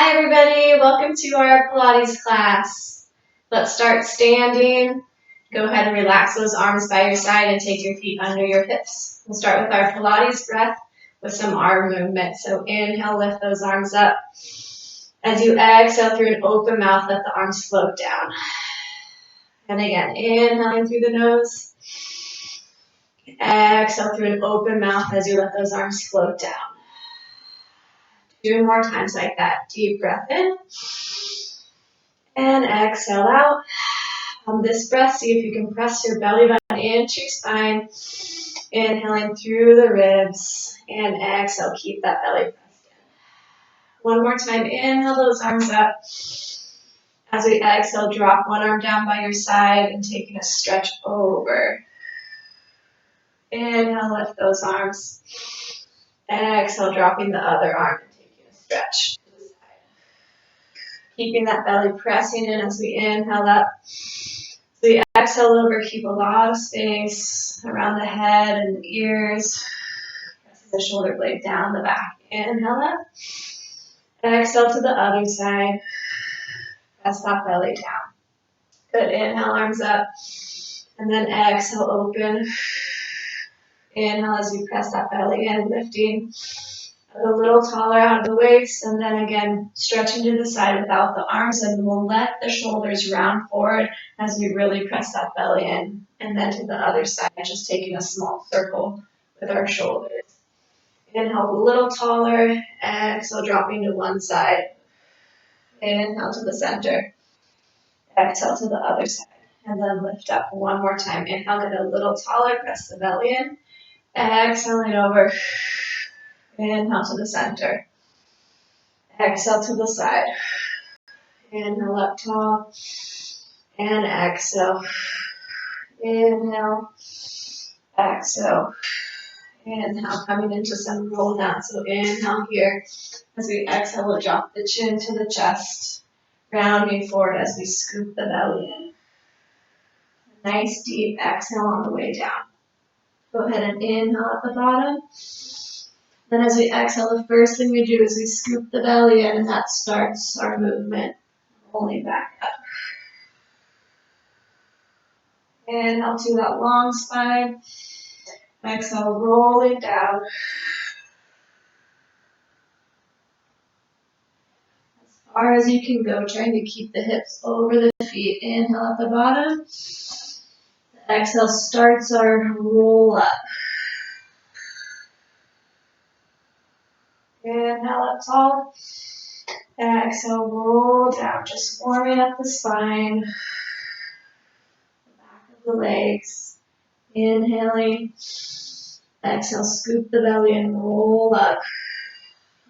Hi everybody, welcome to our Pilates class. Let's start standing. Go ahead and relax those arms by your side and take your feet under your hips. We'll start with our Pilates breath with some arm movement. So inhale, lift those arms up. As you exhale through an open mouth, let the arms float down. And again, inhaling through the nose. Exhale through an open mouth as you let those arms float down. 2 more times like that. Deep breath in. And exhale out. On this breath, see if you can press your belly button into your spine. Inhaling through the ribs. And exhale, keep that belly pressed in. One more time, inhale those arms up. As we exhale, drop one arm down by your side and taking a stretch over. Inhale, lift those arms. Exhale, dropping the other arm and taking a stretch to the side. Keeping that belly pressing in as we inhale up. As we exhale over, keep a lot of space around the head and the ears. Pressing the shoulder blade down the back. Inhale up. Exhale to the other side. Press that belly down. Good. Inhale, arms up. And then exhale, open. Inhale as you press that belly in, lifting a little taller out of the waist, and then again stretching to the side without the arms, and we'll let the shoulders round forward as we really press that belly in, and then to the other side, just taking a small circle with our shoulders. Inhale a little taller, exhale dropping to one side. Inhale to the center, exhale to the other side, and then lift up one more time. Inhale, get a little taller, press the belly in, exhaling over. Inhale to the center. Exhale to the side. Inhale up tall. And exhale. Inhale. Exhale. Inhale. Coming into some roll down. So inhale here. As we exhale, we'll drop the chin to the chest. Rounding forward as we scoop the belly in. Nice deep exhale on the way down. Go ahead and inhale at the bottom. Then as we exhale, the first thing we do is we scoop the belly in, and that starts our movement, rolling back up. Inhale to that long spine. Exhale, rolling down. As far as you can go, trying to keep the hips over the feet. Inhale at the bottom. Exhale starts our roll up. Inhale up tall. Exhale, roll down, just warming up the spine, the back of the legs. Inhaling. Exhale, scoop the belly and roll up.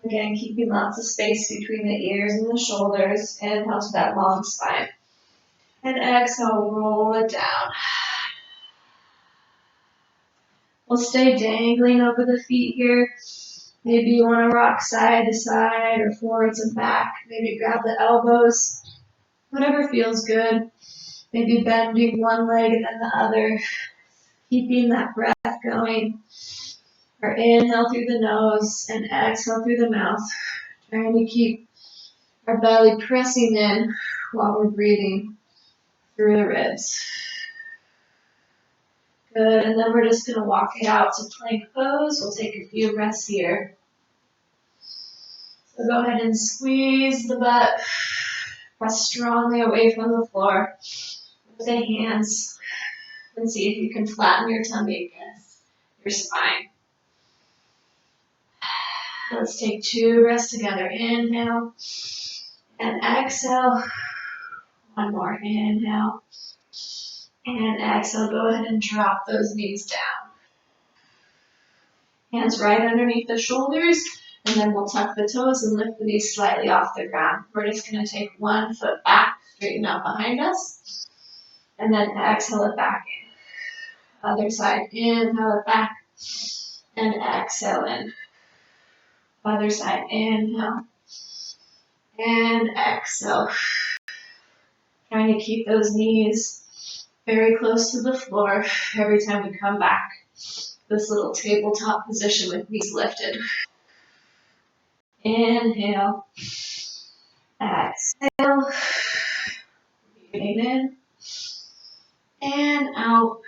Again, keeping lots of space between the ears and the shoulders. Inhale to that long spine. And exhale, roll it down. We'll stay dangling over the feet here. Maybe you want to rock side to side or forwards and back. Maybe grab the elbows. Whatever feels good. Maybe bending one leg and then the other. Keeping that breath going. Or inhale through the nose and exhale through the mouth. Trying to keep our belly pressing in while we're breathing through the ribs. Good, and then we're just going to walk it out to plank pose. We'll take a few breaths here. So go ahead and squeeze the butt. Press strongly away from the floor with the hands. And see if you can flatten your tummy against your spine. Let's take 2 breaths together. Inhale and exhale. One more. Inhale and exhale. Go ahead and drop those knees down. Hands right underneath the shoulders, and then we'll tuck the toes and lift the knees slightly off the ground. We're just going to take one foot back, straighten out behind us, and then exhale it back in. Other side, inhale it back, and exhale in. Other side, inhale, and exhale. Trying to keep those knees very close to the floor every time we come back. This little tabletop position with knees lifted. Inhale. Exhale. Breathing in and out.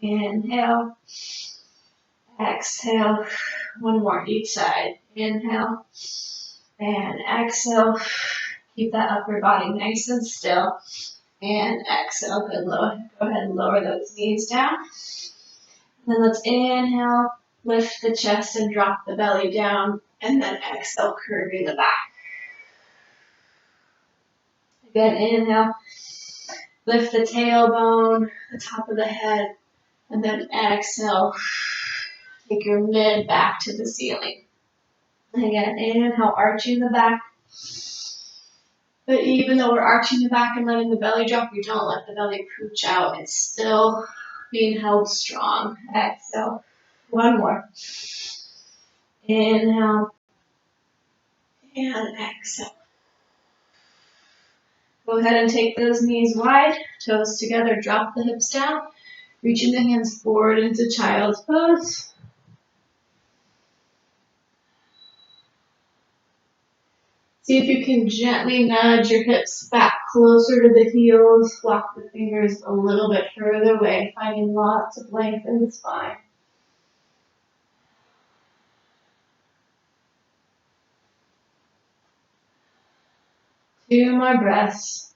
Inhale. Exhale. One more each side. Inhale and exhale. Keep that upper body nice and still. And exhale. Good. Go ahead and lower those knees down. Then let's inhale, lift the chest and drop the belly down. And then exhale, curving the back. Again, inhale, lift the tailbone, the top of the head. And then exhale, take your mid back to the ceiling. And again, inhale, arching the back. But even though we're arching the back and letting the belly drop, we don't let the belly pooch out. It's still being held strong. Exhale. One more. Inhale. And exhale. Go ahead and take those knees wide, toes together, drop the hips down, reaching the hands forward into child's pose. See if you can gently nudge your hips back closer to the heels, walk the fingers a little bit further away, finding lots of length in the spine. 2 more breaths.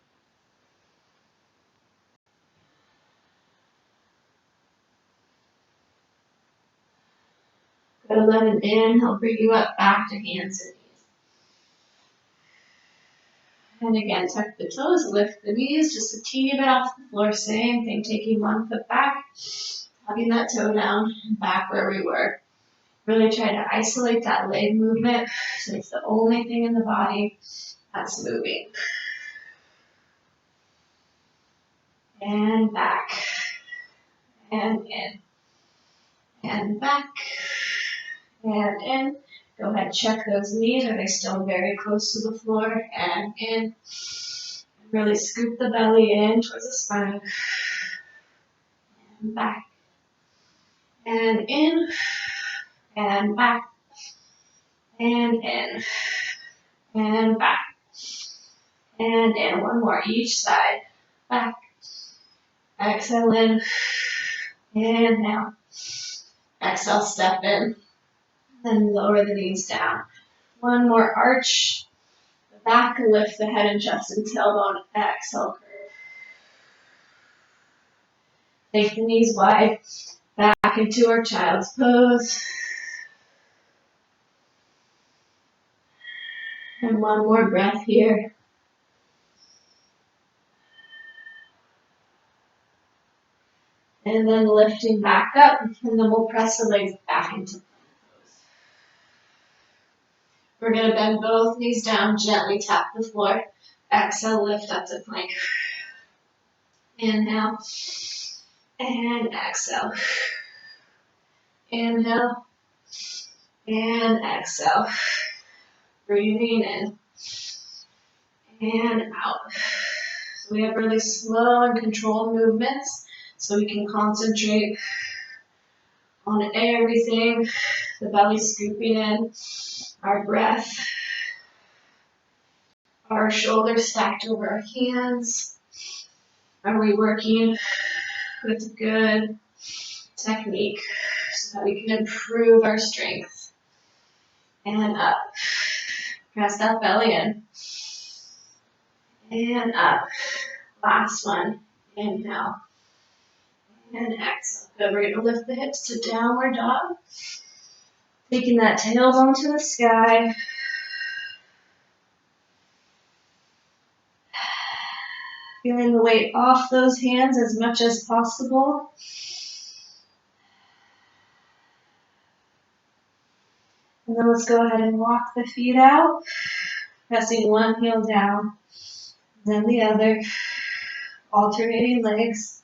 Go let an inhale bring you up back to hands and knees. And again, tuck the toes, lift the knees just a teeny bit off the floor. Same thing, taking 1 foot back, tucking that toe down and back where we were. Really try to isolate that leg movement so it's the only thing in the body that's moving. And back. And in. And back. And in. Go ahead, check those knees. Are they still very close to the floor? And in. Really scoop the belly in towards the spine. And back. And in. And back. And in. And back. And in. One more each side. Back. Exhale in. Inhale. Exhale, step in. Then lower the knees down. 1 more arch. The back, lift the head and chest and tailbone. Exhale, curve. Take the knees wide. Back into our child's pose. And 1 more breath here. And then lifting back up, and then we'll press the legs back into pose. We're going to bend both knees down, gently tap the floor. Exhale, lift up to plank. Inhale. And exhale. Inhale. And exhale. Breathing in. And out. So we have really slow and controlled movements so we can concentrate on everything. The belly scooping in, our breath, our shoulders stacked over our hands. Are we working with good technique so that we can improve our strength? And up. Press that belly in. And up. Last one. Inhale. And exhale. Good. We're going to lift the hips to downward dog. Taking that tailbone to the sky. Feeling the weight off those hands as much as possible. And then let's go ahead and walk the feet out. Pressing one heel down, then the other. Alternating legs.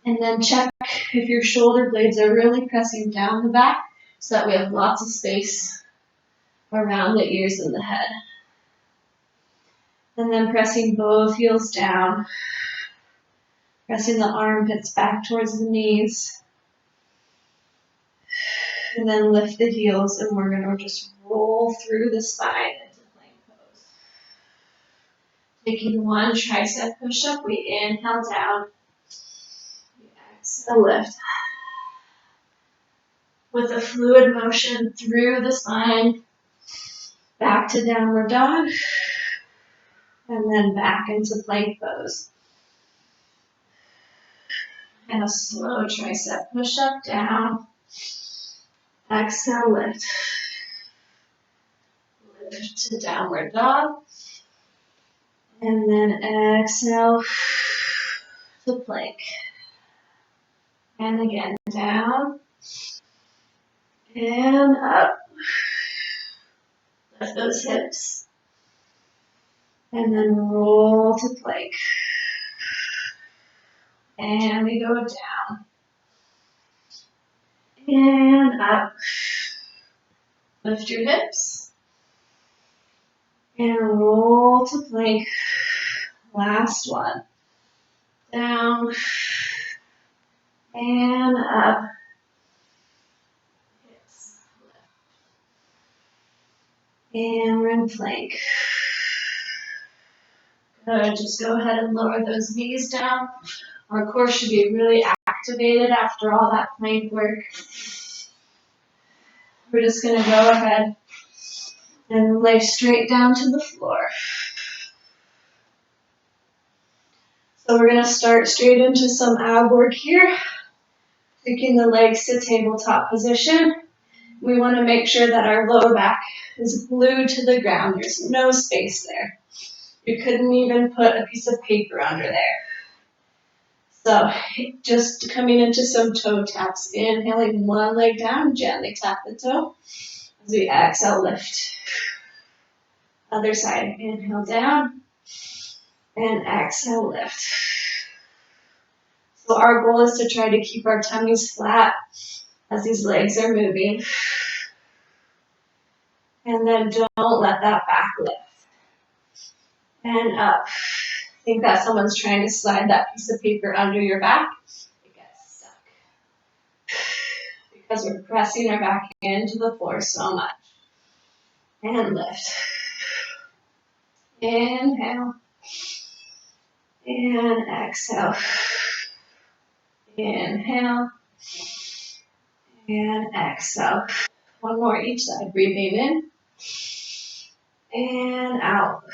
And then check if your shoulder blades are really pressing down the back so that we have lots of space around the ears and the head. And then pressing both heels down, pressing the armpits back towards the knees. And then lift the heels, and we're going to just roll through the spine into plank. Taking one tricep push-up, we inhale down. We exhale, lift. With a fluid motion through the spine, back to downward dog, and then back into plank pose. And a slow tricep push-up down. Exhale, lift. Lift to downward dog. And then exhale to plank. And again, down and up. Lift those hips. And then roll to plank. And we go down. And up. Lift your hips. And roll to plank. Last one. Down. And up. Hips. And we're in plank. Good. Just go ahead and lower those knees down. Our core should be really activated after all that plank work. We're just going to go ahead and lay straight down to the floor. So we're going to start straight into some ab work here. Taking the legs to tabletop position. We want to make sure that our low back is glued to the ground. There's no space there. You couldn't even put a piece of paper under there. So just coming into some toe taps. Inhaling one leg down, gently tap the toe. As we exhale, lift. Other side, inhale down, and exhale, lift. So our goal is to try to keep our tummies flat as these legs are moving. And then don't let that back lift. And up. Think that someone's trying to slide that piece of paper under your back. It gets stuck. Because we're pressing our back into the floor so much. And lift. Inhale. And exhale. Inhale. And exhale. One more each side. Breathing in. And out.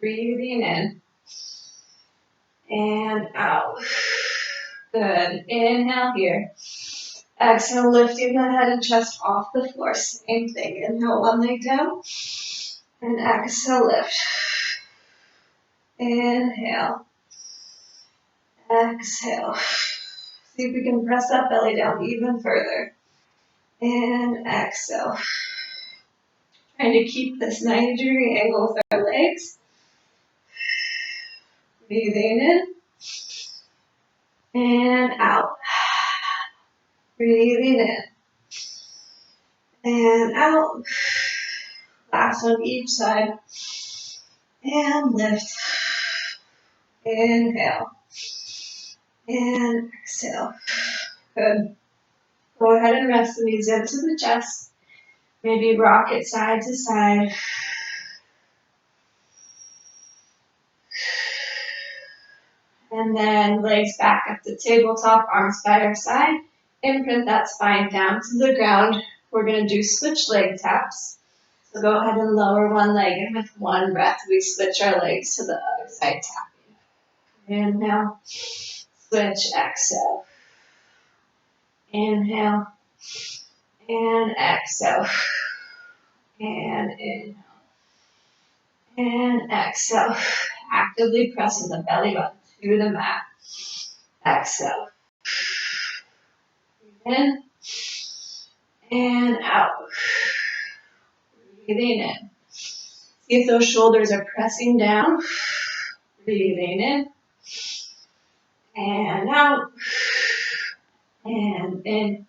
Breathing in. And out. Good. Inhale here. Exhale, lifting the head and chest off the floor. Same thing. Inhale, one leg down. And exhale, lift. Inhale. Exhale. See if we can press that belly down even further. And exhale. Trying to keep this 90-degree angle with our legs. Breathing in. And out. Breathing in. And out. Last on each side. And lift. Inhale. And exhale. Good. Go ahead and rest the knees into the chest. Maybe rock it side to side. And then legs back up to tabletop, arms by our side. Imprint that spine down to the ground. We're going to do switch leg taps. So go ahead and lower one leg, and with one breath, we switch our legs to the other side tapping. Inhale, switch, exhale. Inhale, and exhale. And inhale, and exhale. Actively pressing the belly button to the mat. Exhale. Breathe in, and out. Breathing in. See if those shoulders are pressing down. Breathing in. And out. And in.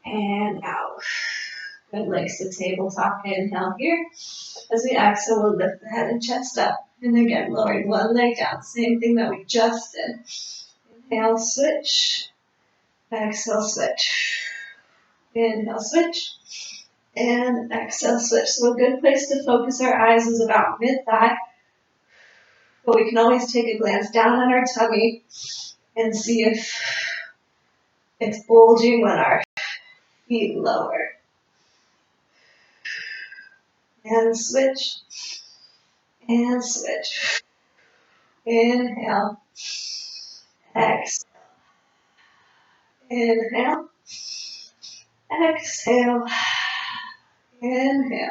And out. Good. Legs to tabletop. Inhale here. As we exhale, we'll lift the head and chest up. And again, lowering one leg down. Same thing that we just did. Inhale, switch. Exhale, switch. Inhale, switch. And exhale, switch. So a good place to focus our eyes is about mid-thigh. But we can always take a glance down on our tummy and see if it's bulging when our feet lower. And switch. And switch. Inhale. Exhale. Inhale. Exhale. Inhale.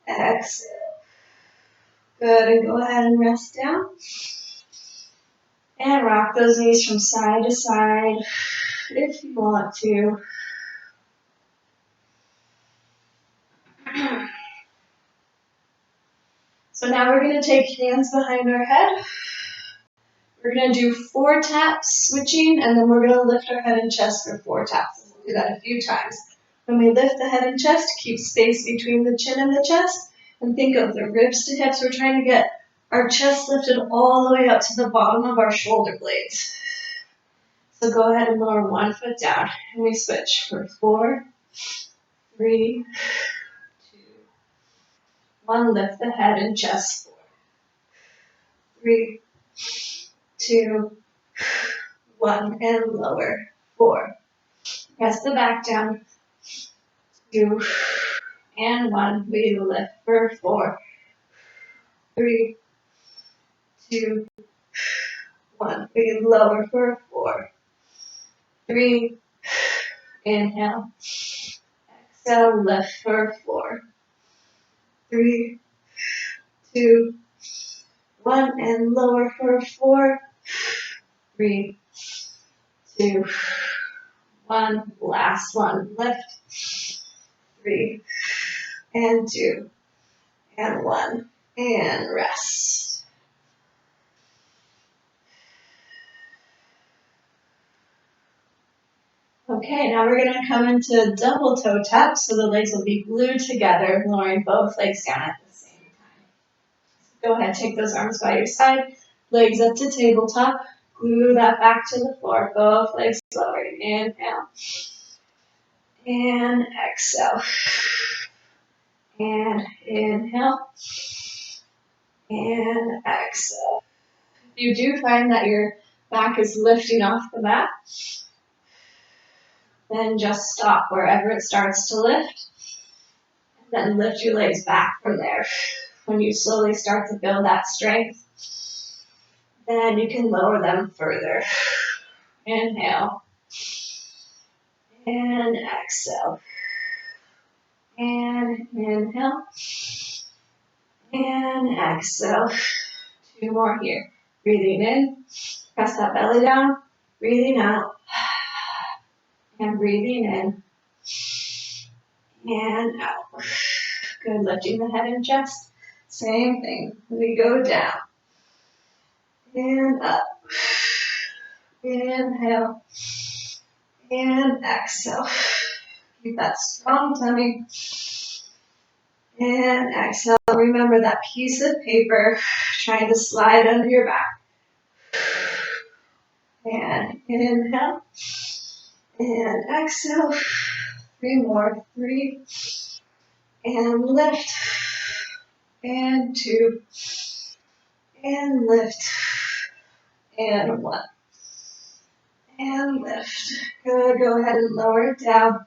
Exhale. Good, and go ahead and rest down. And rock those knees from side to side if you want to. So now we're going to take hands behind our head. We're going to do 4 taps, switching, and then we're going to lift our head and chest for 4 taps. We'll do that a few times. When we lift the head and chest, keep space between the chin and the chest, and think of the ribs to hips. We're trying to get our chest lifted all the way up to the bottom of our shoulder blades. So go ahead and lower 1 foot down, and we switch for 4, 3, 2, 1. Lift the head and chest. 4, 3, 2, 1, and lower. 4. Press the back down. 2 and 1. We lift for 4, 3, 2, 1. We lower for 4, 3. Inhale. Exhale. Lift for 4, 3, 2, 1, and lower for 4, 3, 2, 1. Last one. Lift. 3 and 2 and 1, and rest. Okay, now we're going to come into double toe taps, so the legs will be glued together, lowering both legs down at the same time. So go ahead, take those arms by your side, legs up to tabletop, glue that back to the floor, both legs lowering. Inhale, and exhale, and inhale, and exhale. If you do find that your back is lifting off the mat, then just stop wherever it starts to lift. Then lift your legs back from there. When you slowly start to build that strength, then you can lower them further. Inhale. And exhale. And inhale. And exhale. 2 more here. Breathing in. Press that belly down. Breathing out. And breathing in. And out. Good. Lifting the head and chest. Same thing. We go down. And up. Inhale. And exhale. Keep that strong tummy. And exhale. Remember that piece of paper trying to slide under your back. And inhale. And exhale. 3 more. 3. And lift. And 2. And lift. And 1. And lift. Good. Go ahead and lower it down.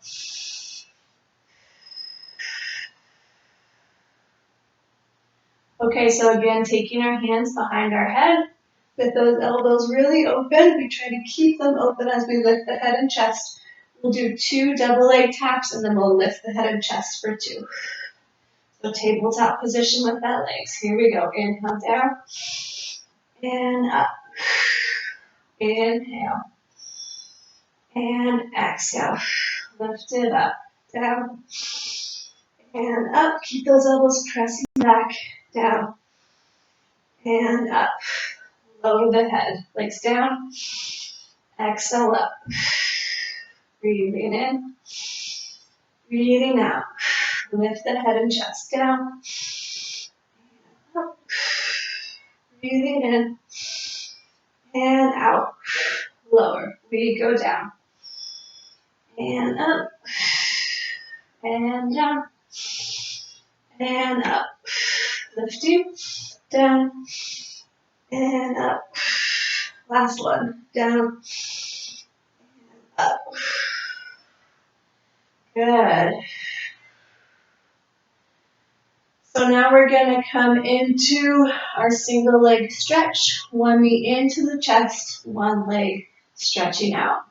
Okay, so again, taking our hands behind our head with those elbows really open. We try to keep them open as we lift the head and chest. We'll do 2 double leg taps, and then we'll lift the head and chest for 2. So tabletop position with that legs. Here we go. Inhale down and up. Inhale and exhale. Lift it up, down and up. Keep those elbows pressing back, down and up. Lower the head, legs down. Exhale up. Breathing in, breathing out. Lift the head and chest down. Up. Breathing in and out. Lower. We go down and up and down, and up. Lifting, down, and up. Last one, down, up. Good. So now we're going to come into our single leg stretch. One knee into the chest, one leg stretching out.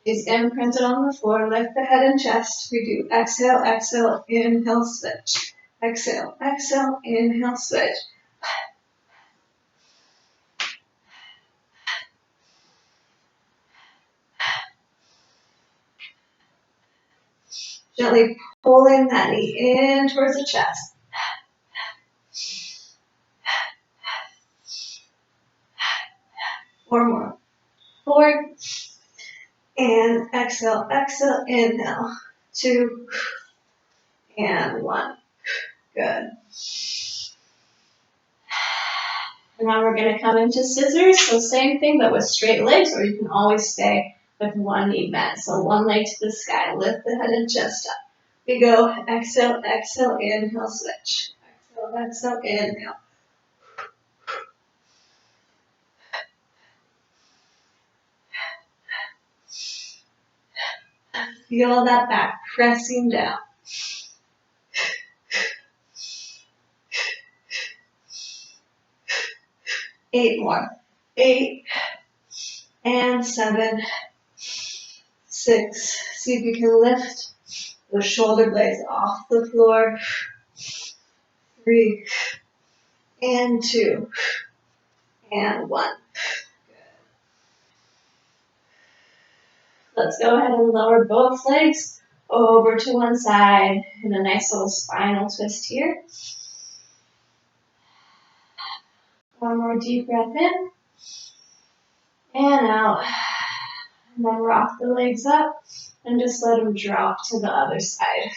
Is imprinted on the floor. Lift the head and chest. We do exhale, exhale, inhale, switch. Exhale, exhale, inhale, switch. Gently pulling that knee in towards the chest. Four more. Forward. And exhale, exhale, inhale. 2 and 1. Good. And now we're going to come into scissors. So same thing, but with straight legs, or you can always stay with one knee bent. So one leg to the sky. Lift the head and chest up. We go exhale, exhale, inhale, switch. Exhale, exhale, inhale. Feel that back pressing down. 8 more. 8 and 7, 6. See if you can lift those shoulder blades off the floor. 3 and 2 and 1. Let's go ahead and lower both legs over to one side in a nice little spinal twist here. One more deep breath in and out. And then rock the legs up and just let them drop to the other side.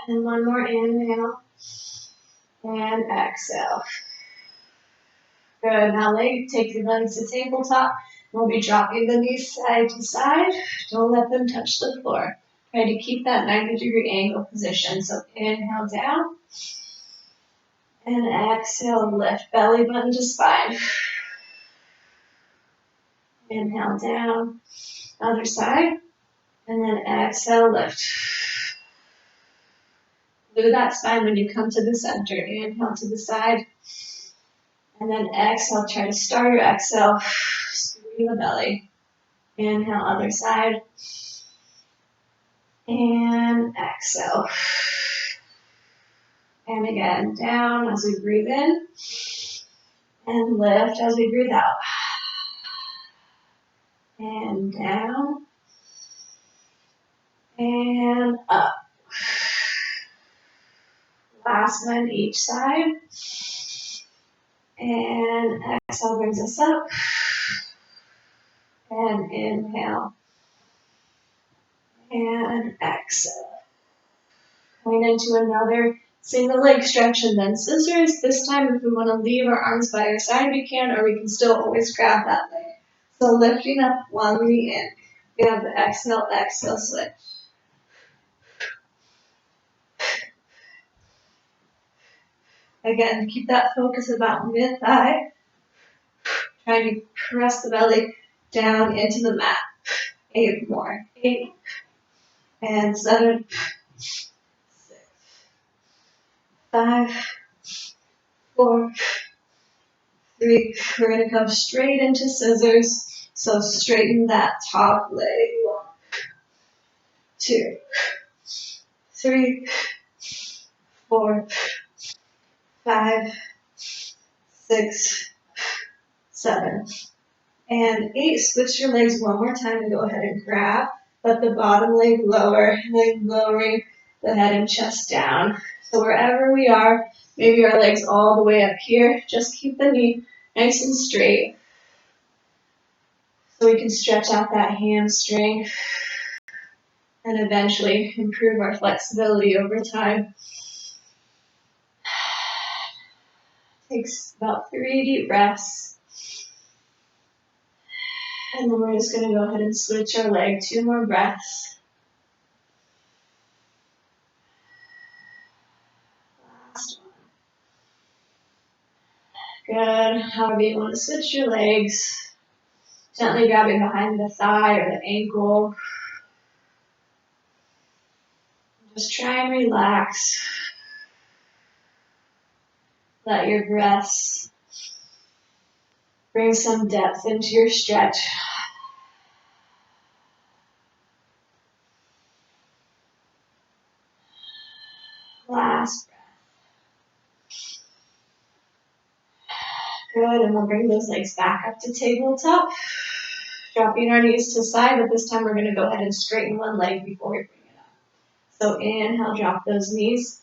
And one more inhale and exhale. Good. Now take your legs to tabletop. We'll be dropping the knees side to side. Don't let them touch the floor. Try to keep that 90-degree angle position. So inhale down. And exhale, lift belly button to spine. Inhale down. Other side. And then exhale, lift. Glue that spine when you come to the center. Inhale to the side. And then exhale, try to start your exhale. Squeeze the belly. Inhale, other side. And exhale. And again, down as we breathe in. And lift as we breathe out. And down. And up. Last one each side. And exhale brings us up. And inhale. And exhale. Going into another single leg stretch and then scissors. This time if we want to leave our arms by our side, we can, or we can still always grab that leg. So lifting up one knee in. We have the exhale, exhale, switch. Again, keep that focus about mid-thigh. Trying to press the belly down into the mat. 8 more. 8 and 7, 6, 5, 4, 3. We're going to come straight into scissors. So straighten that top leg. 1, 2, 3, 4, 5, 6, 7, and 8. Switch your legs one more time and go ahead and grab. Let the bottom leg lower, and then lowering the head and chest down. So wherever we are, maybe our legs all the way up here, just keep the knee nice and straight so we can stretch out that hamstring and eventually improve our flexibility over time. Takes about 3 deep breaths. And then we're just going to go ahead and switch our leg. 2 more breaths. Last one. Good. However you want to switch your legs. Gently grabbing behind the thigh or the ankle. Just try and relax. Let your breaths bring some depth into your stretch. Last breath. Good, and we'll bring those legs back up to tabletop. Dropping our knees to the side, but this time we're going to go ahead and straighten one leg before we bring it up. So inhale, drop those knees.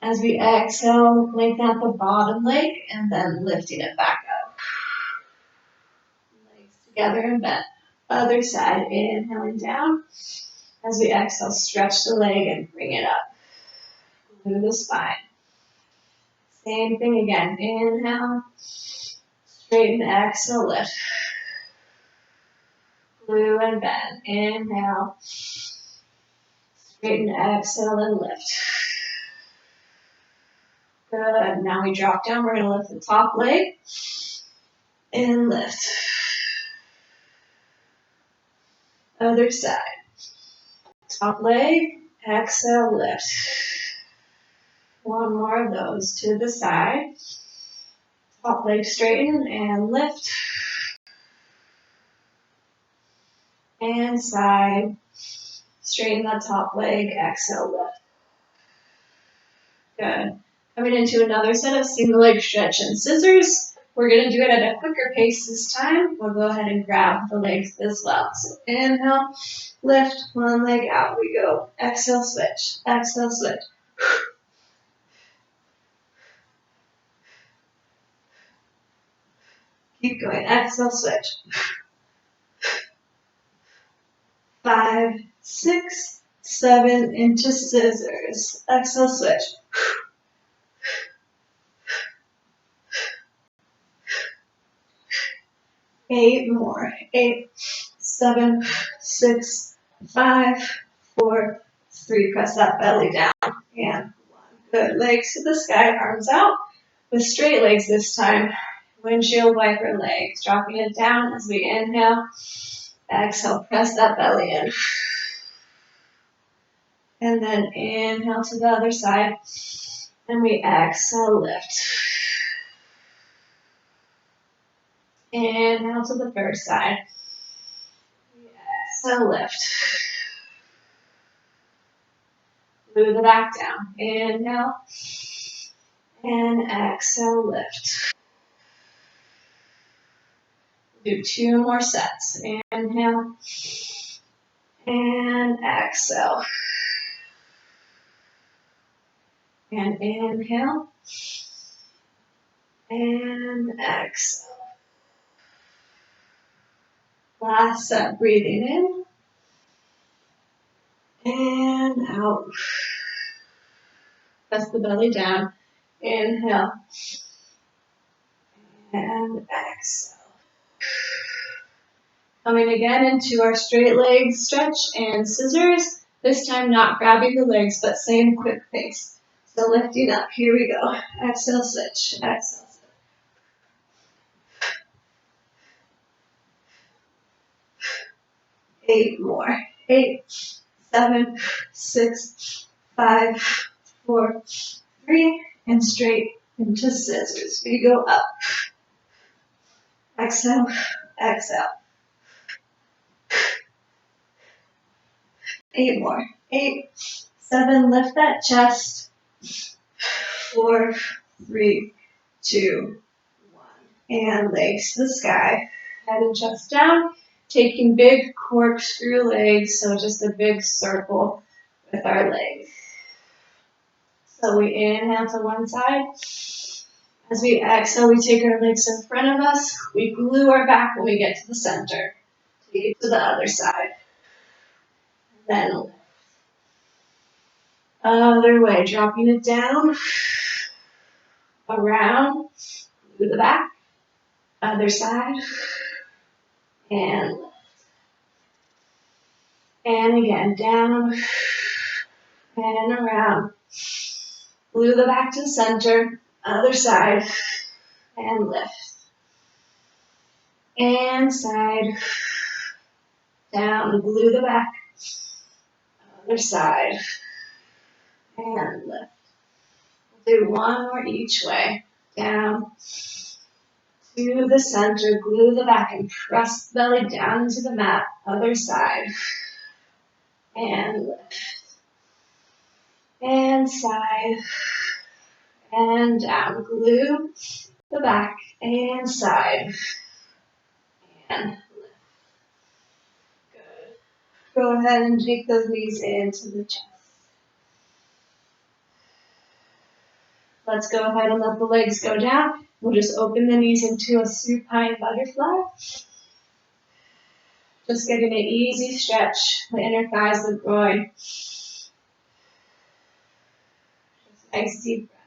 As we exhale, lengthen out the bottom leg and then lifting it back up. Legs together and bent. Other side, inhaling down. As we exhale, stretch the leg and bring it up. Glue the spine. Same thing again. Inhale, straighten, exhale, lift. Glue and bend. Inhale, straighten, exhale, and lift. Good. Now we drop down. We're going to lift the top leg and lift. Other side. Top leg, exhale, lift. One more of those to the side. Top leg straighten and lift. And side. Straighten that top leg, exhale, lift. Good. Coming into another set of single leg stretch and scissors. We're going to do it at a quicker pace this time. We'll go ahead and grab the legs as well. So inhale, lift, one leg out we go. Exhale, switch. Exhale, switch. Keep going. Exhale, switch. 5, 6, 7 into scissors. Exhale, switch. 8 more. 8, 7, 6, 5, 4, 3. Press that belly down. And 1. Good. Legs to the sky, arms out. With straight legs this time. Windshield wiper legs. Dropping it down as we inhale. Exhale, press that belly in. And then inhale to the other side. And we exhale, lift. Inhale to the first side. Exhale, lift. Glue the back down. Inhale. And exhale, lift. Do 2 more sets. Inhale. And exhale. And inhale. And exhale. Last set, breathing in. And out. Press the belly down. Inhale. And exhale. Coming again into our straight leg stretch and scissors. This time not grabbing the legs, but same quick pace. So lifting up, here we go. Exhale, switch. Exhale, switch. 8 more. 8, 7, 6, 5, 4, 3, and straight into scissors. We go up. Exhale, exhale. 8 more. 8, 7, lift that chest. 4, 3, 2, 1. And legs to the sky. Head and chest down. Taking big corkscrew legs, so just a big circle with our legs. So we inhale to one side. As we exhale, we take our legs in front of us. We glue our back when we get to the center. Take it to the other side. Then lift. Other way, dropping it down. Around. Glue the back. Other side. and lift. And again, down and around. Glue the back to the center, other side, and lift. And side, down, glue the back, other side, and lift. Do one more each way. Down to the center, glue the back and press the belly down into the mat, other side, and lift. And side, and down, glue the back and side, and lift. Good. Go ahead and take those knees into the chest. Let's go ahead and let the legs go down. We'll just open the knees into a supine butterfly. Just getting an easy stretch, the inner thighs, the groin. Just nice deep breath.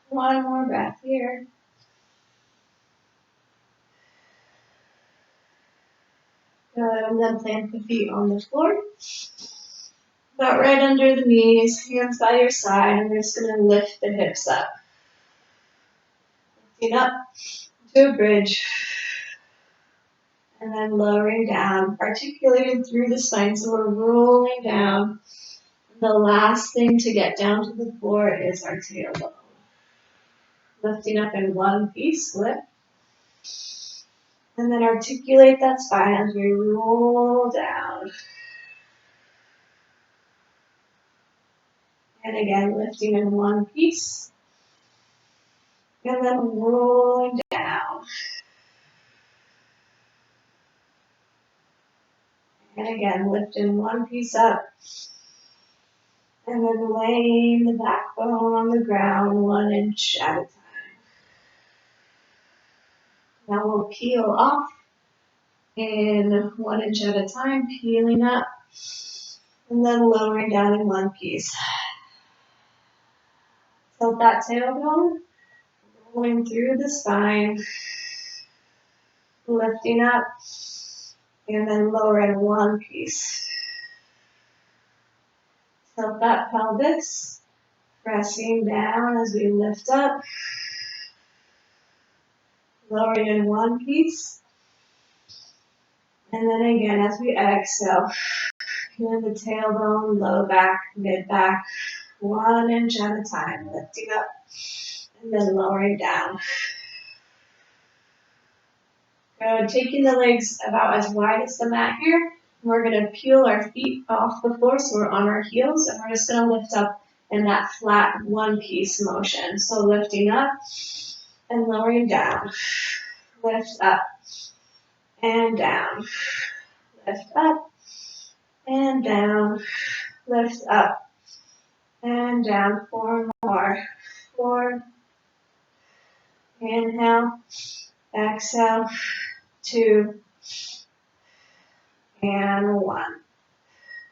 One more breath here. Good, and then plant the feet on the floor. About right under the knees, hands by your side, and we're just going to lift the hips up. Lifting up to a bridge, and then lowering down, articulating through the spine, so we're rolling down. The last thing to get down to the floor is our tailbone. Lifting up in one piece, lift. And then articulate that spine as we roll down. And again, lifting in one piece. And then rolling down. And again, lifting one piece up. And then laying the backbone on the ground 1 inch at a time. Now we'll peel off in 1 inch at a time, peeling up. And then lowering down in one piece. Tilt that tailbone, rolling through the spine, lifting up, and then lower in one piece. Tilt that pelvis, pressing down as we lift up, lowering in one piece. And then again, as we exhale, feeling the tailbone, low back, mid back, 1 inch at a time, lifting up, and then lowering down. Good, taking the legs about as wide as the mat here. We're going to peel our feet off the floor so we're on our heels, and we're just going to lift up in that flat one-piece motion. So lifting up and lowering down. Lift up and down. Lift up and down. Lift up and down. 4 more. 4. Inhale. Exhale. 2. And 1.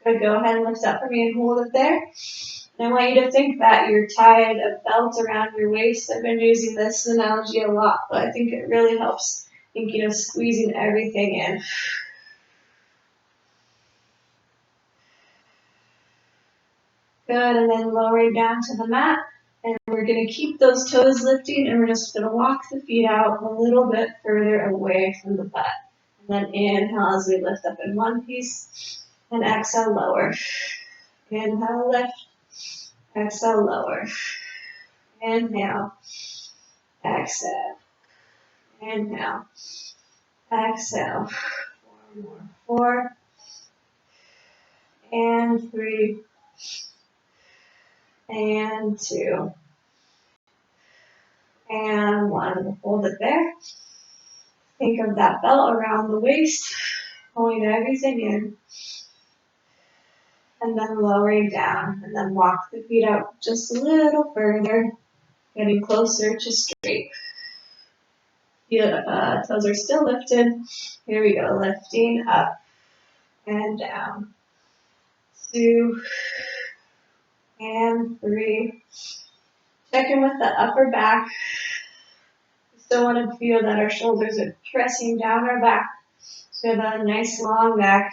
Good, go ahead and lift up for me and hold it there. And I want you to think that you're tied a belt around your waist. I've been using this analogy a lot, but I think it really helps. Thinking of squeezing everything in. Good, and then lowering down to the mat. And we're going to keep those toes lifting, and we're just going to walk the feet out a little bit further away from the butt. And then inhale as we lift up in one piece, and exhale, lower. Inhale, lift. Exhale, lower. Inhale. Exhale. Inhale. Exhale. 4 more. 4. And 3. And 2. And 1. We'll hold it there. Think of that belt around the waist, pulling everything in. And then lowering down. And then walk the feet out just a little further, getting closer to straight. Toes are still lifted. Here we go, lifting up and down. 2, and 3. Check in with the upper back. We still want to feel that our shoulders are pressing down our back. So we have a nice long back.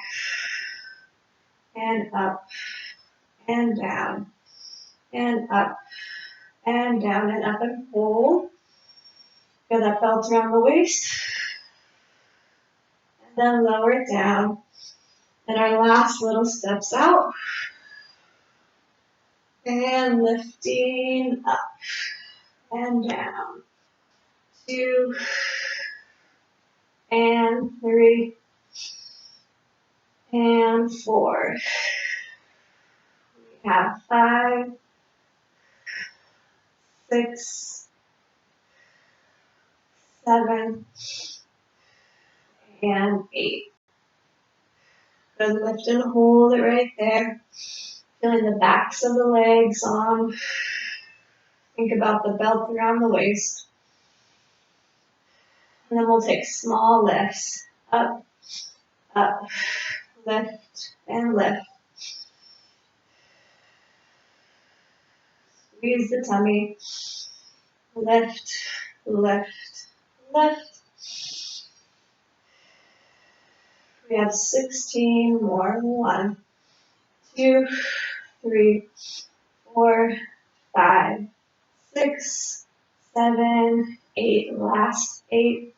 And up, and down, and up, and down, and up, and hold. Feel that belt around the waist. And then lower it down. And our last little steps out. And lifting up and down. 2, and 3, and 4. We have 5, 6, 7, and 8. Good, lift and hold it right there. Feeling the backs of the legs on. Think about the belt around the waist. And then we'll take small lifts. Up, up, lift, and lift. Squeeze the tummy. Lift, lift, lift. We have 16 more. 1, 2, 3, 4, 5, 6, 7, 8. Last 8,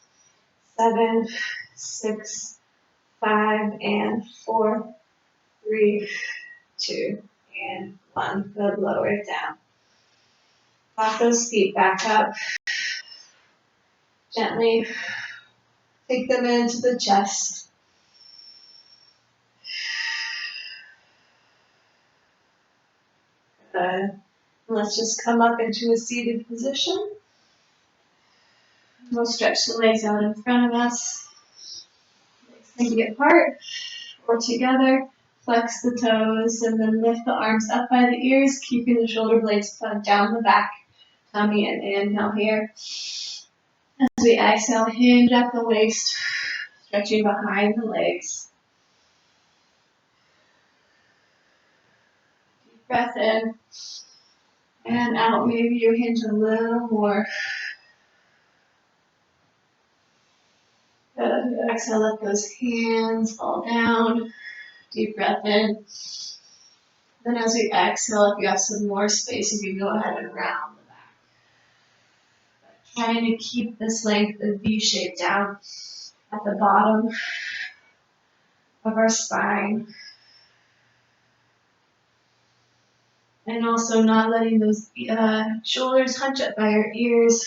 7, 6, 5, and 4, 3, 2, and 1. Good, lower it down. Walk those feet back up. Gently take them into the chest. Good. Let's just come up into a seated position. We'll stretch the legs out in front of us. Legs can be apart or together. Flex the toes and then lift the arms up by the ears, keeping the shoulder blades plugged down the back, tummy, and inhale here. As we exhale, hinge at the waist, stretching behind the legs. Deep breath in and out. Maybe you hinge a little more. Good. Exhale, let those hands fall down. Deep breath in. Then as we exhale, if you have some more space, you can go ahead and round the back. But trying to keep this length of V shape down at the bottom of our spine. And also not letting those shoulders hunch up by our ears.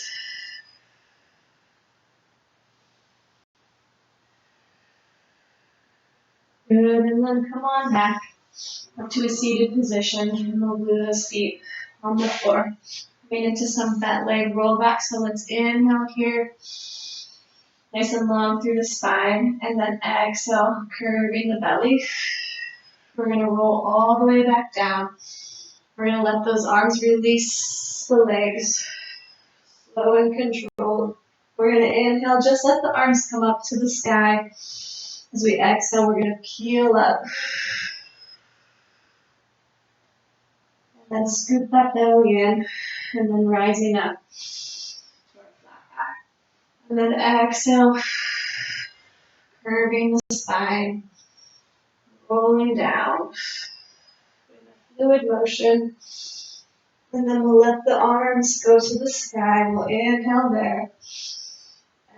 Good, and then come on back up to a seated position, and we'll glue those feet on the floor. Coming into some fat leg roll back, so let's inhale here. Nice and long through the spine, and then exhale, curving the belly. We're going to roll all the way back down. We're going to let those arms release the legs, slow and controlled. We're going to inhale, just let the arms come up to the sky. As we exhale, we're going to peel up. And then scoop that belly in, and then rising up to our flat back. And then exhale, curving the spine, rolling down with a fluid motion. And then we'll let the arms go to the sky. We'll inhale there.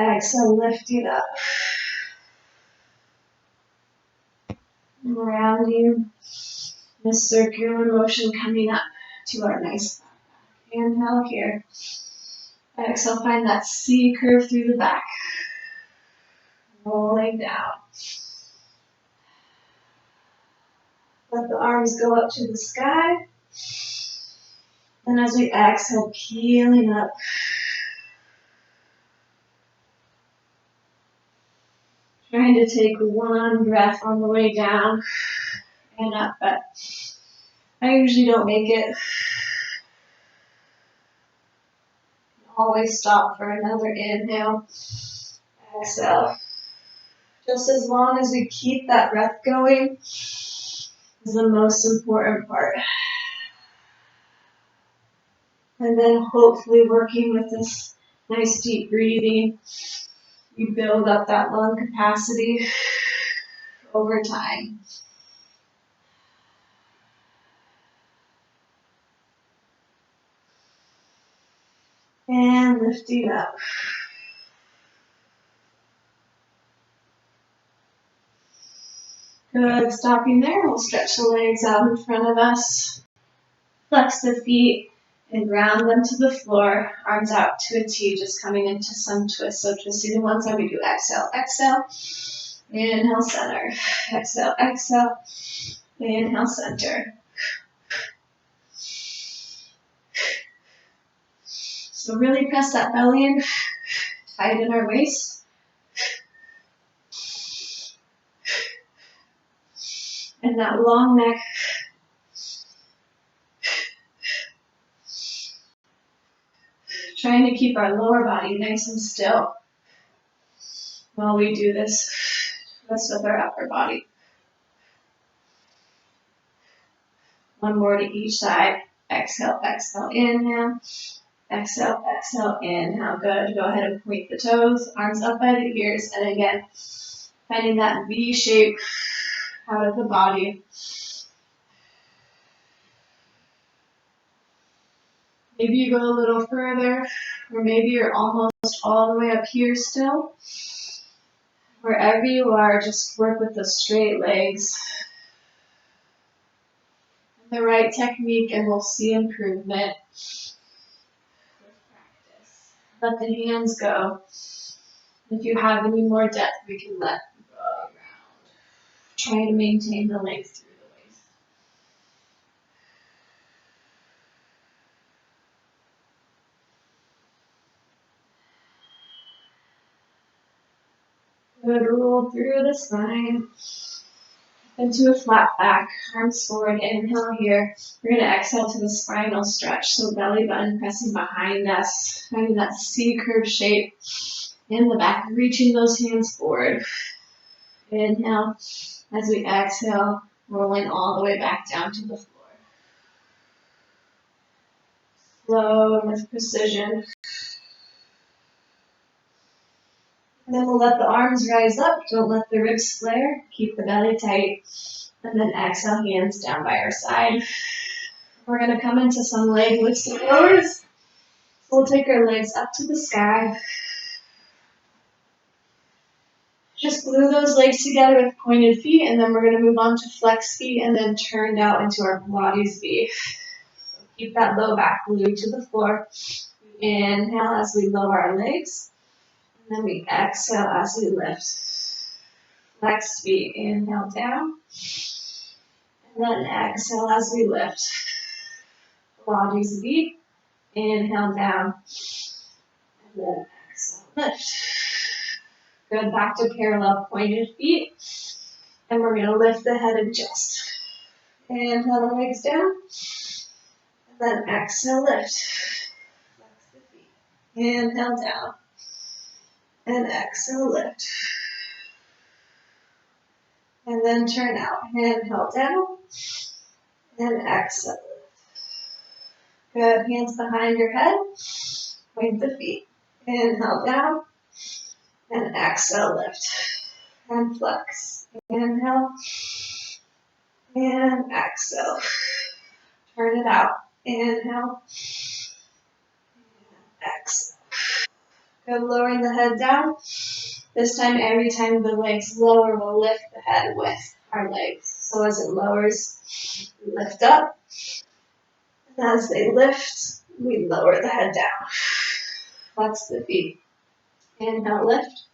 Exhale, lifting up. And rounding the circular motion coming up to our nice flat back. Inhale here. Exhale, find that C curve through the back. Rolling down. Let the arms go up to the sky. And as we exhale, peeling up. Trying to take one breath on the way down and up, but I usually don't make it. Always stop for another inhale. Exhale. Just as long as we keep that breath going, is the most important part. And then hopefully working with this nice deep breathing, you build up that lung capacity over time. And lifting up. Good, stopping there. We'll stretch the legs out in front of us. Flex the feet and ground them to the floor. Arms out to a T, just coming into some twist. So twisting to one side, we do exhale, exhale. Inhale, center. Exhale, exhale. Inhale, center. So really press that belly in, tighten our waist. And that long neck. Trying to keep our lower body nice and still while we do this twist with our upper body. One more to each side. Exhale, exhale, inhale. Exhale, exhale, inhale. Good. Go ahead and point the toes, arms up by the ears. And again, finding that V shape out of the body. Maybe you go a little further, or maybe you're almost all the way up here still. Wherever you are, just work with the straight legs. The right technique, and we'll see improvement with practice. Let the hands go. If you have any more depth, we can let go around. Try to maintain the length through the waist. Good, roll through the spine. Into a flat back, arms forward, inhale here. We're going to exhale to the spinal stretch, so belly button pressing behind us, finding that C curve shape in the back, reaching those hands forward. Inhale, as we exhale, rolling all the way back down to the floor. Slow and with precision. And then we'll let the arms rise up, don't let the ribs flare, keep the belly tight. And then exhale, hands down by our side. We're going to come into some leg lifts and lowers. So we'll take our legs up to the sky. Just glue those legs together with pointed feet, and then we're going to move on to flex feet and then turn out into our Pilates V. So keep that low back glued to the floor. Inhale as we lower our legs, and then we exhale as we lift. Flex feet, inhale down, and then exhale as we lift. Pilates V, inhale down, and then exhale, lift. Good, back to parallel pointed feet, and we're going to lift the head and chest. Inhale the legs down, and then exhale, lift. Flex the feet. Inhale down, and exhale, lift. And then turn out. Inhale down, and exhale. Good, hands behind your head, point the feet. Inhale down, and exhale, lift. And flex. Inhale, and exhale. Turn it out. Inhale, exhale. Good, lowering the head down. This time, every time the legs lower, we'll lift the head with our legs. So as it lowers, we lift up. And as they lift, we lower the head down. Flex the feet. Inhale, lift.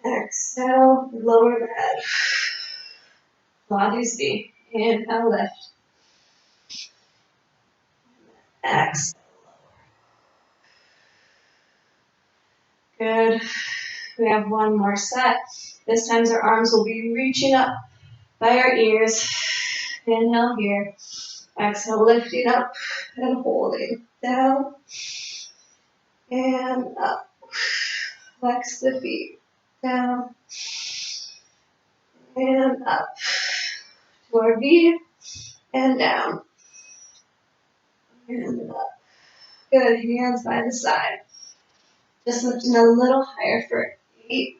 Exhale, lower the head. Pilates V. Inhale, lift. Exhale. Good. We have one more set. This time our arms will be reaching up by our ears. Inhale here. Exhale, lifting up and holding. Down and up. Flex the feet. Down and up to our V, and down, and up. Good, hands by the side. Just lifting a little higher for 8,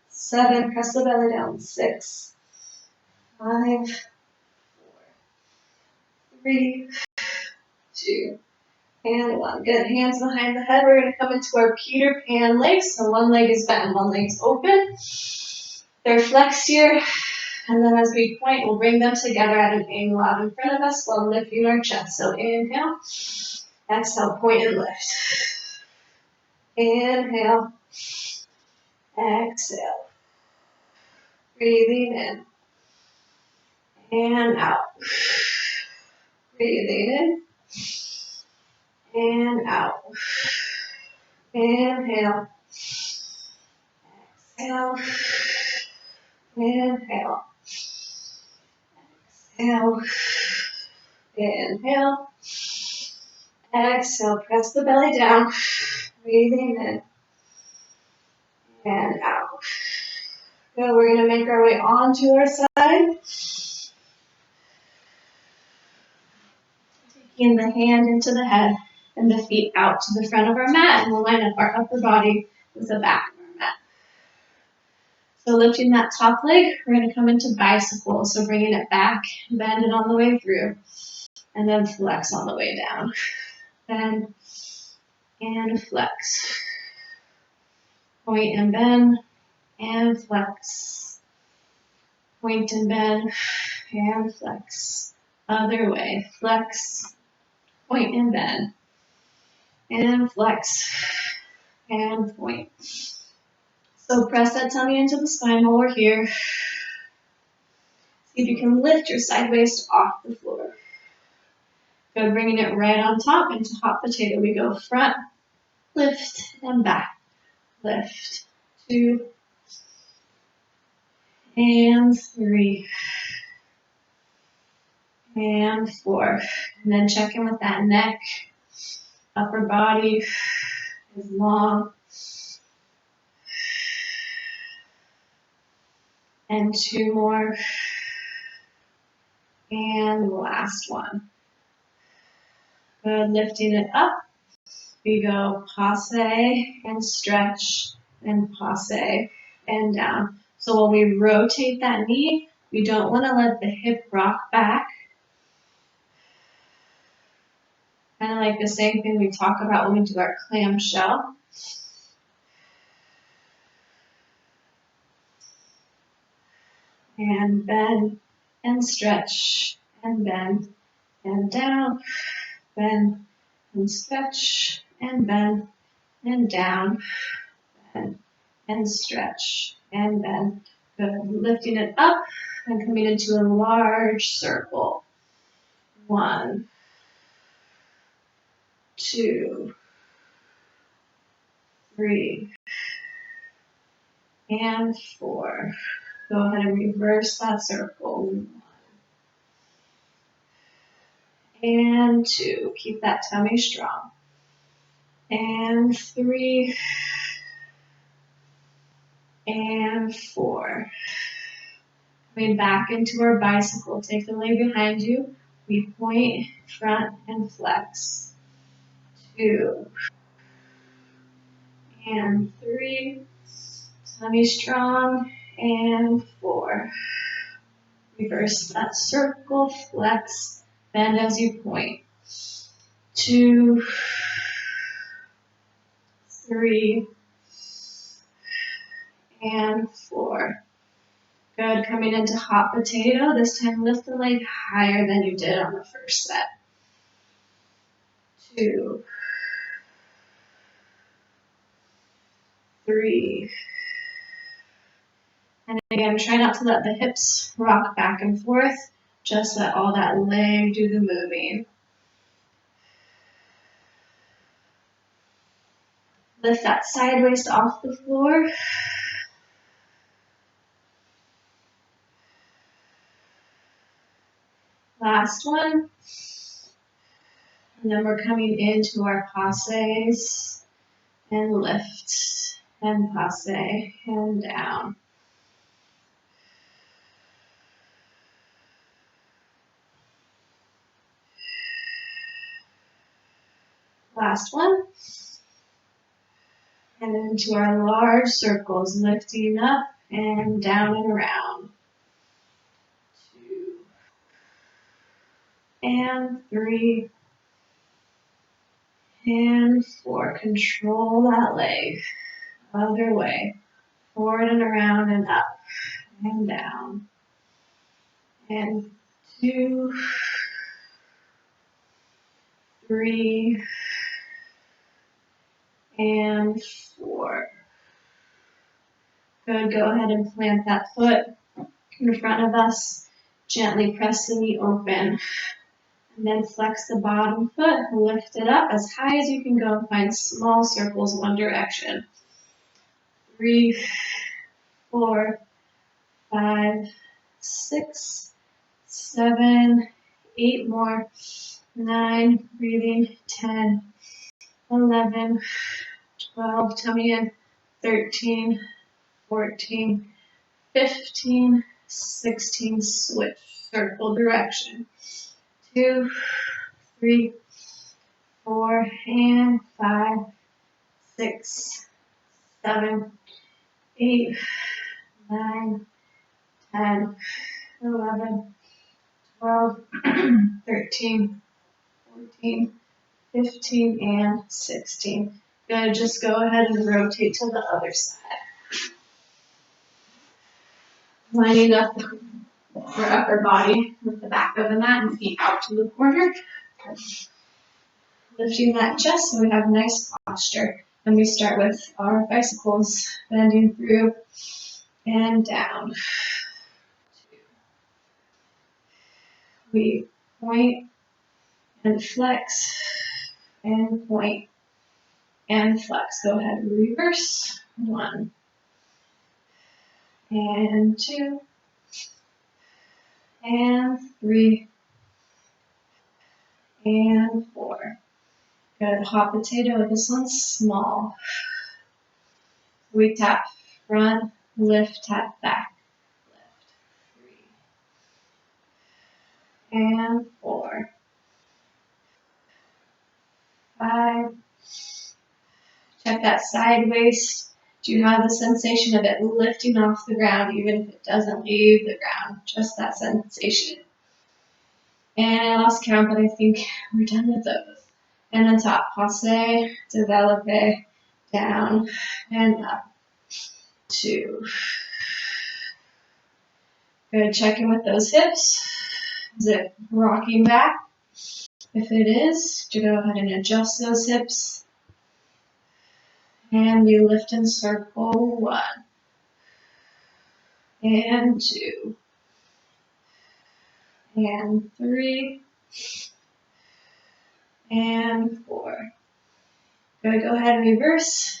7, press the belly down, 6, 5, 4, 3, 2, and 1. Good, hands behind the head. We're going to come into our Peter Pan legs. So one leg is bent and one leg's open. They're flexed here. And then as we point, we'll bring them together at an angle out in front of us while lifting our chest. So inhale, exhale, point and lift. Inhale, exhale. Breathing in and out. Breathing in and out. Inhale, exhale, inhale, exhale, inhale, exhale. Press the belly down. Breathing in and out. Good. We're going to make our way onto our side. Taking the hand into the head and the feet out to the front of our mat, and we'll line up our upper body with the back of our mat. So lifting that top leg, we're going to come into bicycle. So bringing it back, bend it on the way through, and then flex on the way down. Bend and flex. Point and bend and flex. Point and bend and flex. Other way. Flex, point and bend, and flex, and point. So press that tummy into the spine while we're here. See if you can lift your side waist off the floor. Good, bringing it right on top into hot potato. We go front, lift, and back. Lift, 2, and 3, and 4. And then check in with that neck. Upper body is long. And 2 more. And last one. Good, lifting it up. We go passe and stretch and passe and down. So while we rotate that knee, we don't want to let the hip rock back. Kind of like the same thing we talk about when we do our clamshell. And bend and stretch and bend and down, bend and stretch and bend and down, bend and stretch and bend. Good. Lifting it up and coming into a large circle. 1, 2, 3, and 4. Go ahead and reverse that circle. 1 and 2. Keep that tummy strong. And 3 and 4. Coming back into our bicycle. Take the leg behind you. We point, front, and flex. 2 and 3. Tummy strong. And 4. Reverse that circle, flex, bend as you point. 2, 3, and 4. Good, coming into hot potato. This time lift the leg higher than you did on the first set. 2, 3. And again, try not to let the hips rock back and forth. Just let all that leg do the moving. Lift that side waist off the floor. Last one. And then we're coming into our passes and lift and passe and down. Last one. And into our large circles, lifting up and down and around. 2 and 3 and 4. Control that leg. Other way. Forward and around and up and down. And 2, 3, and 4. Good. Go ahead and plant that foot in front of us. Gently press the knee open. And then flex the bottom foot. Lift it up as high as you can go and find small circles one direction. 3, 4, 5, 6, 7, 8 more. 9, breathing. 10, 11, 12, tummy in. 13, 14, 15, 16, switch, circle direction. 2, 3, 4, and 5, 6, 7, 8, 9, 10, 11, 12, 13, 14, 15, and 16. Good, just go ahead and rotate to the other side. Lining up our upper body with the back of the mat and feet out to the corner. Lifting that chest so we have nice posture. And we start with our bicycles, bending through and down. We point and flex and point and flex. Go ahead and reverse. 1 and 2 and 3 and 4. Good. Hot potato. This one's small. We tap front, lift, tap back, lift. 3 and 4, 5. Check that side waist. Do you have the sensation of it lifting off the ground, even if it doesn't leave the ground? Just that sensation. And I lost count, but I think we're done with those. And then top, passe, develop, down, and up. 2. Good, check in with those hips. Is it rocking back? If it is, to go ahead and adjust those hips. And we lift and circle. 1 and 2 and 3 and 4. Good, go ahead and reverse.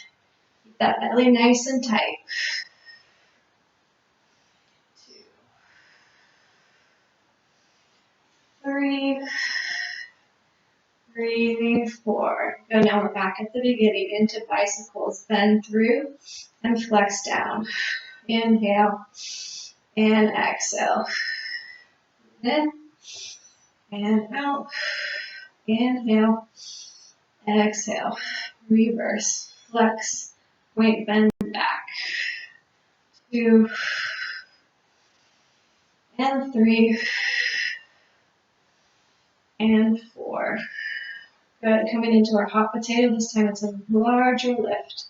Keep that belly nice and tight. 2, 3, breathing. 4. Good, now we're back at the beginning into bicycles. Bend through and flex down. Inhale and exhale. In and out. Inhale, exhale. Reverse, flex, point, bend back. 2 and 3 and 4. Good, coming into our hot potato. This time it's a larger lift.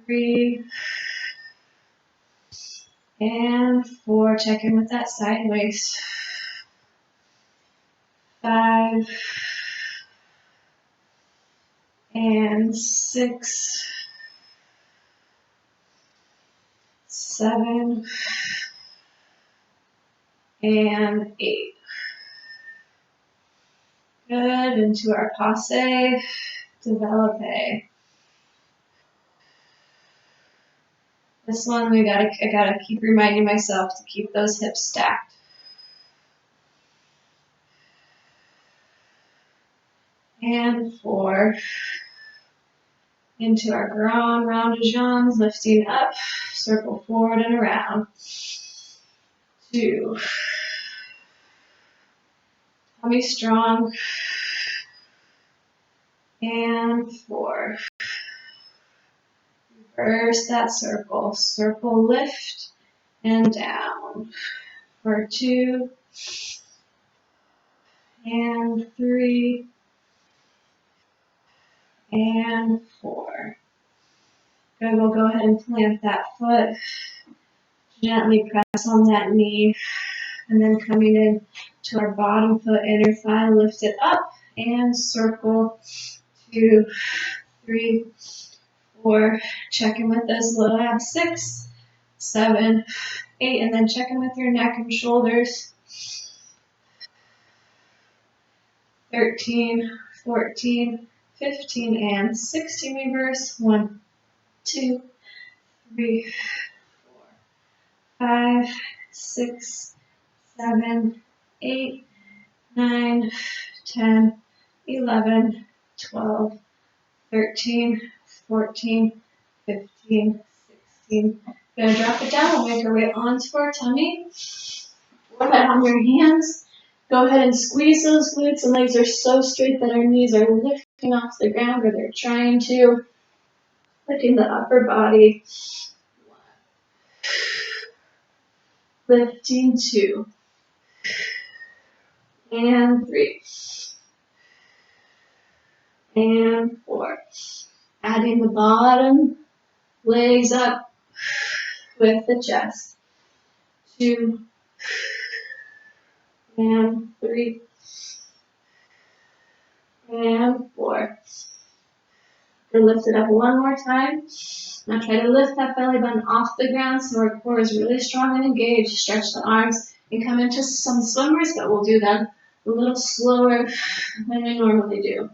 3 and 4. Check in with that side waist. 5 and 6, 7 and 8. Good, into our passe, develop. This one I gotta keep reminding myself to keep those hips stacked. And 4. Into our grand round de jambes, lifting up, circle forward and around. 2. Tummy strong. And 4. Reverse that circle. Circle lift and down. For 2. And 3. And 4. Good, we'll go ahead and plant that foot. Gently press on that knee. And then coming in to our bottom foot, inner thigh, lift it up and circle. 2, 3, 4. Check in with those low abs. 6, 7, 8. And then check in with your neck and shoulders. 13, 14, 15, and 16. Reverse. 1, 2, 3, 4, 5, 6, 7, 8, 9, 10, 11, 12, 13, 14, 15, 16. Gonna drop it down. We'll make our way onto our tummy. Go ahead on your hands. Go ahead and squeeze those glutes. The legs are so straight that our knees are lifting off the ground, or they're trying to. Lifting the upper body. 1. Lifting 2. And 3. And 4. Adding the bottom legs up with the chest. 2. And 3. And 4. And lift it up one more time. Now try to lift that belly button off the ground so our core is really strong and engaged. Stretch the arms and come into some swimmers, but we'll do them a little slower than we normally do.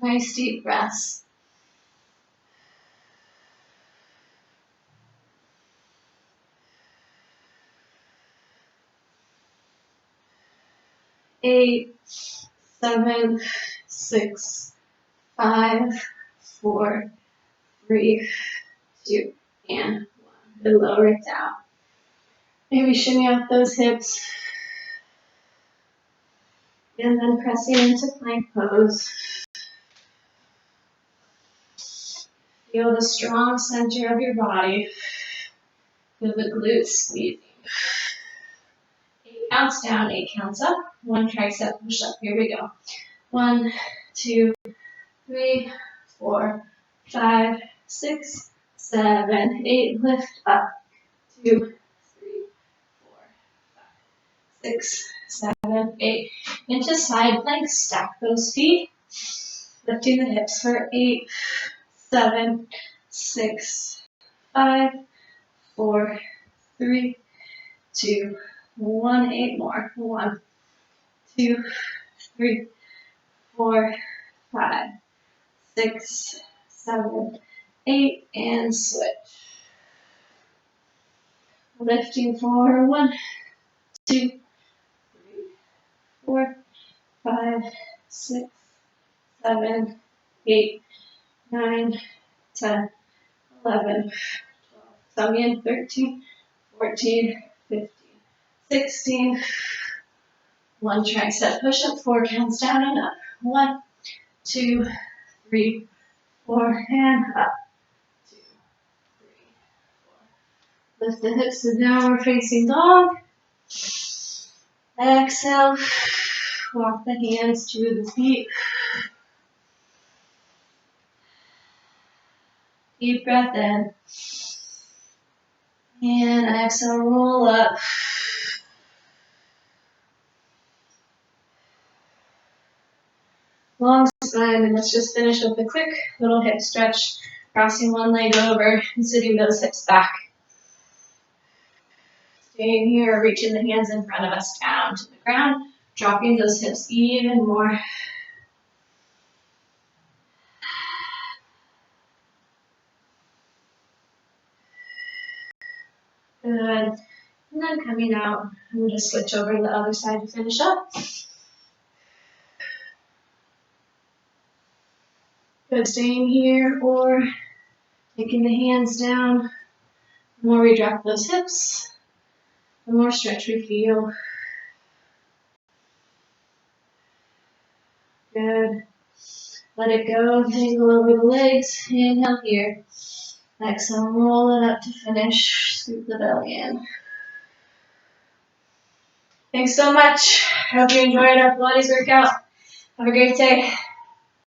Nice deep breaths. 8, 7, 6, 5, 4, 3, 2, and 1. Then lower it down. Maybe shimmy out those hips. And then pressing into plank pose. Feel the strong center of your body. Feel the glutes squeezing. 8 counts down, 8 counts up. 1 tricep push up. Here we go. 1, 2, 3, 4, 5, 6, 7, 8. Lift up. 2, 3, 4, 5, 6, 7, 8. Into side plank. Stack those feet. Lifting the hips for 8, 7, 6, 5, 4, 3, 2, 1. 8 more. 1, 2, 3, 4, 5, 6, 7, 8, and switch. Lifting for 1, 2, 3, 4, 5, 6, 7, 8, 9, 10, 11, 12. Tummy in 13, 14, 15, 16. 1 tricep push up, 4 counts down and up. 1, 2, 3, 4, and up. 2, 3, 4. Lift the hips to downward facing dog. Exhale. Walk the hands to the feet. Deep breath in. And exhale, roll up. Long spine, and let's just finish with a quick little hip stretch. Crossing one leg over and sitting those hips back. Staying here, reaching the hands in front of us down to the ground. Dropping those hips even more. Good. And then coming out, we'll just switch over to the other side to finish up. Good, staying here or taking the hands down The more we drop those hips, the more stretch we feel. Good. Let it go. Tangle over the legs. Inhale here. Exhale, roll it up to finish. Scoop the belly in. Thanks so much. I hope you enjoyed our Pilates workout. Have a great day.